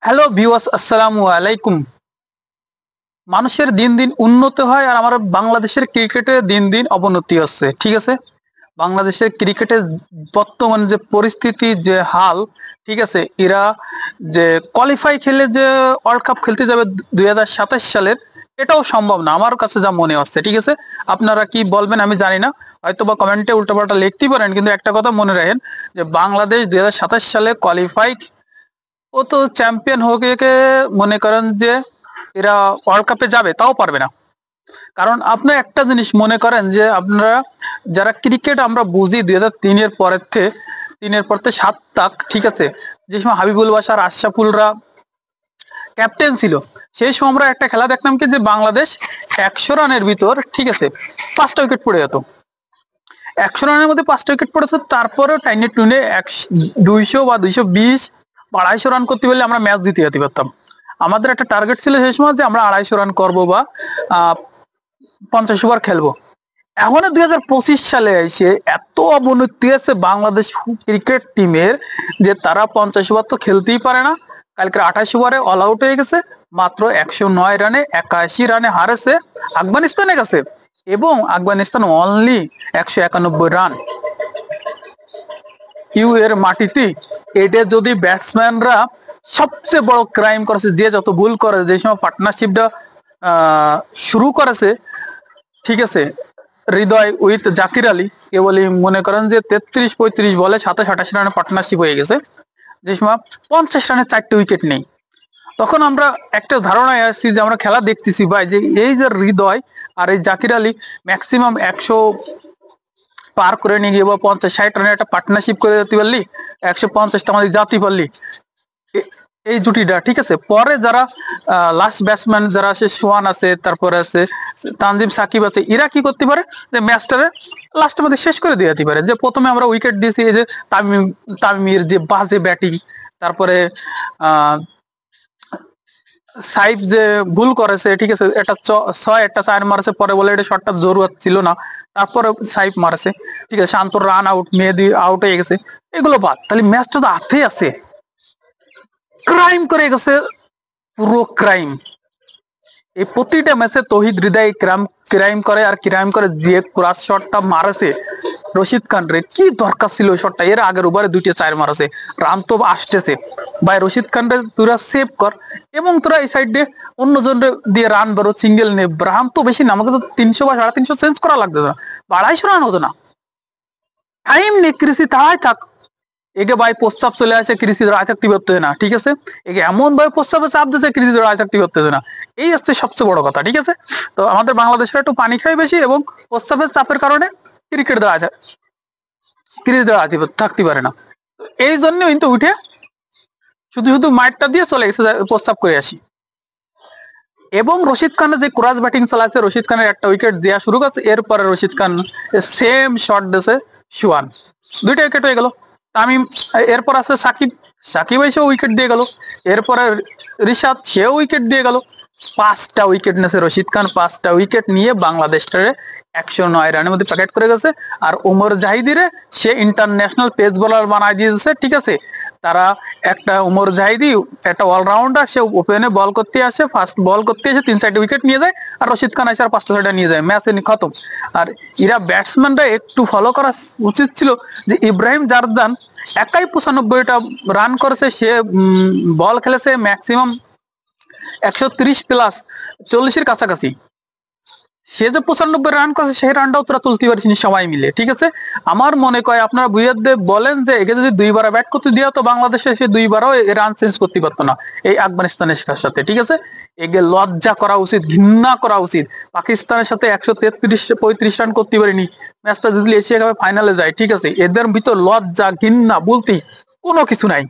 Hello viewers, আসসালামু আলাইকুম। মানুষের দিন দিন উন্নতি হয় আর আমার বাংলাদেশের ক্রিকেটে দিন দিন অবনতি হচ্ছে, ঠিক আছে। বাংলাদেশের ক্রিকেটের বর্তমান যে পরিস্থিতি, যে হাল, ঠিক আছে, এরা যে কোয়ালিফাই খেলে যে ওয়ার্ল্ড কাপ খেলতে যাবে 2027 সালের, এটাও সম্ভব না আমার কাছে যা মনে হচ্ছে, ঠিক আছে। আপনারা কি বলবেন আমি জানি না, হয়তো বা কমেন্টে উল্টোপাল্টা লিখতেই পারেন, কিন্তু একটা কথা মনে রাখেন যে বাংলাদেশ 2027 সালে কোয়ালিফাই, ও তো চ্যাম্পিয়ন হয়ে কে মনে করেন যে এরা ওয়ার্ল্ড কাপে যাবে তাও পারবে না। কারণ আপনি একটা জিনিস মনে করেন যে আপনারা যারা ক্রিকেট আমরা বুঝি 2003-এর পরের থেকে, 3-এর পর থেকে 7 তাক, ঠিক আছে, যে সময় হাবিবুল বাশার, আশরাফুলরা ক্যাপ্টেন ছিল, সেই সময় আমরা একটা খেলা দেখতাম কি যে বাংলাদেশ 100 রানের ভিতর, ঠিক আছে, 5টা উইকেট পড়ে যেত। 100 রানের মধ্যে 5টা উইকেট পড়েছে, তারপরেও টাইনে টুনে 200 বা 220 বা 250 রান করতে পারলে আমরা ম্যাচ জিতে যেতে পারতাম। আমাদের একটা টার্গেট ছিল সেই সময় যে আমরা 250 রান করবো বা 50 ওভার খেলবো। এখন 2025 সালে এসে এত অবনতি আছে বাংলাদেশ ক্রিকেট টিমের যে তারা 50 ওভার তো খেলতেই পারে না। কালকে 28 ওভারে অল আউট হয়ে গেছে, মাত্র 109 রানে 81 রানে হারেছে আফগানিস্তানের কাছে, এবং আফগানিস্তান অনলি 191 রান ইউ এর মাটিতে। এটা যদি ব্যাটসম্যানরা সবচেয়ে বড় ক্রাইম করেছে, যে যত ভুল করে, যে সময় পার্টনারশিপটা শুরু করেছে, ঠিক আছে, হৃদয় উইথ জাকির আলী, কেবলই মনে করেন যে 33-35 বলে 27-28 রানের পার্টনারশিপ হয়ে গেছে, যে সময় 50 রানে 4টে উইকেট নেই। তখন আমরা একটা ধারণায় আসছি যে আমরা খেলা দেখতেছি ভাই, যে এই যে হৃদয় আর এই জাকির আলী ম্যাক্সিমাম 100 পার করে নিয়ে গিয়ে বা 50-60 রানের একটা পার্টনারশিপ করে যেতে পারলি, 150টা আমাদের জাতি পারলি, এই জুটিটা, ঠিক আছে। পরে যারা লাস্ট ব্যাটসম্যান যারা আছে, সোয়ান আছে, তারপরে আছে তানজিম সাকিব আছে, এরা কি করতে পারে যে ম্যাচটারে লাস্টের মধ্যে শেষ করে দিয়ে যেতে পারে। যে প্রথমে আমরা উইকেট দিয়েছি, এই যে তামিমের যে বাজে ব্যাটিং, তারপরে সাইফ যে ভুল করেছে, ঠিক আছে, একটা 6 একটা 4 মারছে, পরে বলে এটা শটটা জরুরত ছিল না, তারপরে সাইফ মারছে, ঠিক আছে, শান্তর রান আউট, মেহেদি আউট হয়ে গেছে, এগুলো বাদ, তাহলে ম্যাচটা তো হাতেই আছে। ক্রাইম করে গেছে, পুরো ক্রাইম। এই প্রতিটা ম্যাচে তহিদ হৃদয় ক্রাইম করে, আর ক্রাইম করে যে ক্রাস শটটা মারেছে রশিদ খান রে, কি দরকার ছিল ওই শটটা, এর আগের ওভারে 2টে 4 মারেছে, রান তো আসতেছে ভাই, রশিদ খান রে তোরা সেভ কর, এবং তোরা এই সাইড দিয়ে অন্যজন দিয়ে রান বেরো, সিঙ্গেল নে, রান তো বেশি না, আমাকে তো 300 বা 350 চেঞ্জ করা লাগতো না, 250 রান হতো না, টাইম নেই, কৃষি তাই থাক। একে ভাই প্রস্তাব চলে আসে, কৃষি দাঁড়ায় থাকতে পারতে না, ঠিক আছে, একে এমন ভাবে প্রস্তাবে চাপ দিচ্ছে, কৃষি দাঁড়ায় থাকতে পারতে না, এই হচ্ছে সবচেয়ে বড় কথা, ঠিক আছে। তো আমাদের বাংলাদেশের একটু পানি খাই বেশি, এবং প্রস্তাবের চাপের কারণে ক্রিকেট দাঁড়ায় কৃষি দাঁড়ায় থাকতে পারে না। এই জন্য কিন্তু উঠে শুধু শুধু মাইটটা দিয়ে চলে গেছে, প্রস্তাব করে আসি। এবং রশিদ খানের যে ক্রস ব্যাটিং চালাচ্ছে, রশিদ খানের একটা উইকেট দেওয়া শুরু করছে, এরপরে রশিদ খান সেম শট দিয়েছে সুয়ান, 2টা উইকেট হয়ে গেল। তামিম, এরপর আছে সাকিব, সাকিব এসে উইকেট দিয়ে গেল, এরপরে রিশাদ, সেও উইকেট দিয়ে গেল, 5টা উইকেট নিয়েছে রশিদ খান, 5টা উইকেট নিয়ে বাংলাদেশটারে 109 রানের মধ্যে প্যাকেট করে গেছে। আর ওমর জাহিদিরে সে ইন্টারন্যাশনাল পেস বোলার বানায় দিয়েছে, ঠিক আছে। তারা একটা ওমর জাহিদি একটা অলরাউন্ডার, সে ওপেনে বল করতে আসে, ফার্স্ট বল করতে এসে 3-4টে উইকেট নিয়ে যায়, আর রশিদ খান আসে আর 5টা-6টা নিয়ে যায়, ম্যাচ এনে খতম। আর এরা ব্যাটসম্যানরা একটু ফলো করা উচিত ছিল যে ইব্রাহিম জারদান একাই 95টা রান করেছে, সে বল খেলেছে ম্যাক্সিমাম 130 প্লাস, 40-এর কাছাকাছি, সে যে 95 রান করেছে সেই রানটাও তোরা তুলতে পারছিস সবাই মিলে, ঠিক আছে। আমার মনে হয় আপনারা ভুইয়াদের বলেন যে একে যদি 2বার ব্যাট করতে দেওয়া তো বাংলাদেশে সে 2বারও রান চেঞ্জ করতে পারতো না এই আফগানিস্তানের সাথে, ঠিক আছে। একে লজ্জা করা উচিত, ঘৃণা করা উচিত। পাকিস্তানের সাথে 133-35 রান করতে পারিনি, ম্যাচটা যদি এশিয়া কাপে ফাইনালে যায়, ঠিক আছে, এদের ভিতর লজ্জা ঘৃণা বলতে কোনো কিছু নাই।